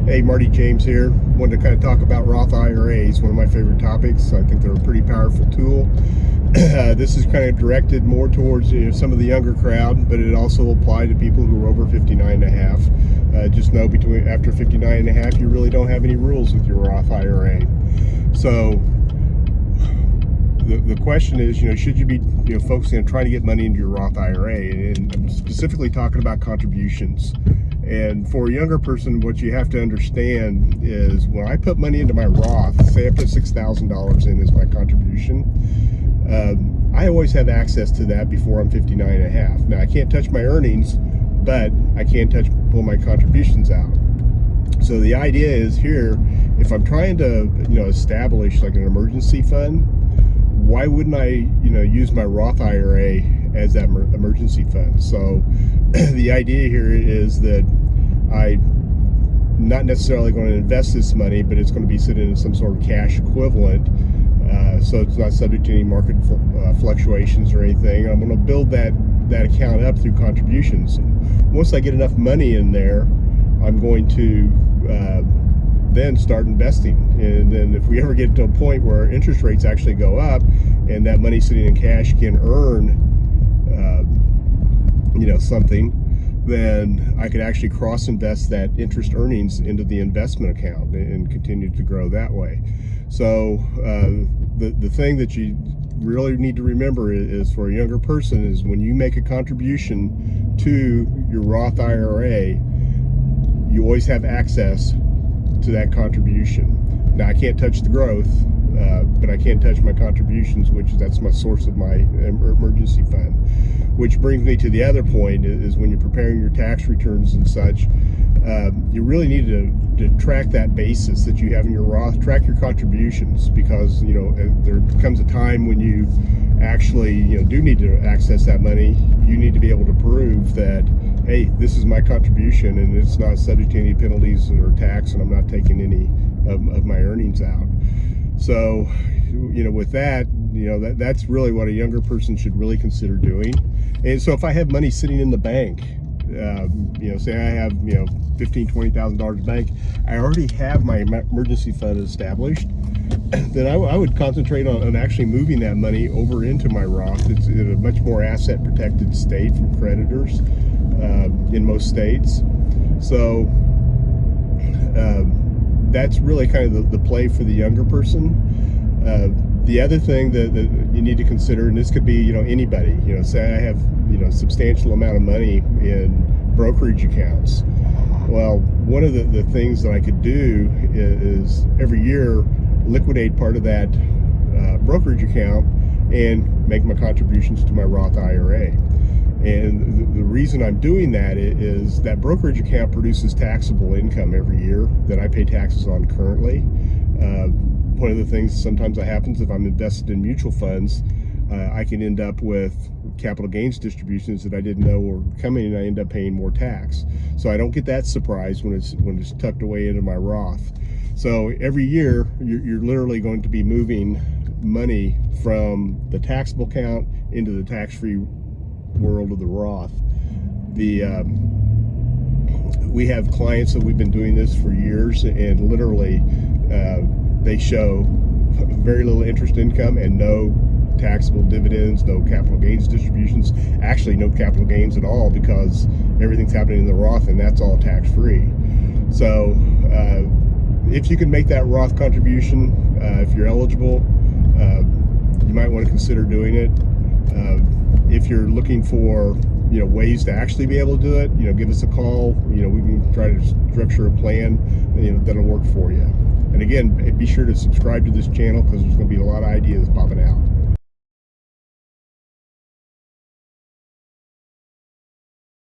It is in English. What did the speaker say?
Hey, Marty James here. Wanted to kind of talk about Roth IRAs, one of my favorite topics. I think they're a pretty powerful tool. This is kind of directed more towards some of the younger crowd, but it also will apply to people who are over 59 and a half. Just know after 59 and a half, you really don't have any rules with your Roth IRA. So the question is, should you be focusing on trying to get money into your Roth IRA? And I'm specifically talking about contributions. And for a younger person, what you have to understand is when I put money into my Roth, say I put $6,000 in as my contribution, I always have access to that before I'm 59 and a half. Now, I can't touch my earnings, but I can pull my contributions out. So the idea is here, if I'm trying to establish like an emergency fund, why wouldn't I use my Roth IRA as that emergency fund? So the idea here is that I'm not necessarily going to invest this money, but it's going to be sitting in some sort of cash equivalent, so it's not subject to any market fluctuations or anything. I'm going to build that account up through contributions. And once I get enough money in there, I'm going to then start investing. And then if we ever get to a point where interest rates actually go up and that money sitting in cash can earn something, then I could actually cross invest that interest earnings into the investment account and continue to grow that way. So the thing that you really need to remember is for a younger person is when you make a contribution to your Roth IRA, you always have access to that contribution. Now, I can't touch the growth, but I can touch my contributions, that's my source of my emergency fund. Which brings me to the other point is when you're preparing your tax returns and such, you really need to track that basis that you have in your Roth, track your contributions, because there comes a time when you actually do need to access that money. You need to be able to prove that, hey, this is my contribution and it's not subject to any penalties or tax, and I'm not taking any of my earnings out. So with that, that's really what a younger person should really consider doing. And so if I have money sitting in the bank, say I have $15,000, $20,000 in the bank, I already have my emergency fund established, then I would concentrate on actually moving that money over into my Roth. It's in a much more asset protected state from creditors in most states. So that's really kind of the play for the younger person. The other thing that you need to consider, and this could be anybody, say I have substantial amount of money in brokerage accounts. Well, one of the things that I could do is every year liquidate part of that brokerage account and make my contributions to my Roth IRA. And the reason I'm doing that is that brokerage account produces taxable income every year that I pay taxes on currently. One of the things sometimes that happens if I'm invested in mutual funds, I can end up with capital gains distributions that I didn't know were coming, and I end up paying more tax. So I don't get that surprise when it's tucked away into my Roth. So every year you're literally going to be moving money from the taxable account into the tax-free world of the Roth. We have clients that we've been doing this for years, and literally they show very little interest income and no taxable dividends, no capital gains distributions, actually no capital gains at all, because everything's happening in the Roth and that's all tax-free. So if you can make that Roth contribution, if you're eligible, you might want to consider doing it. If you're looking for ways to actually be able to do it, give us a call. We can try to structure a plan that'll work for you. And again, be sure to subscribe to this channel, because there's going to be a lot of ideas popping out.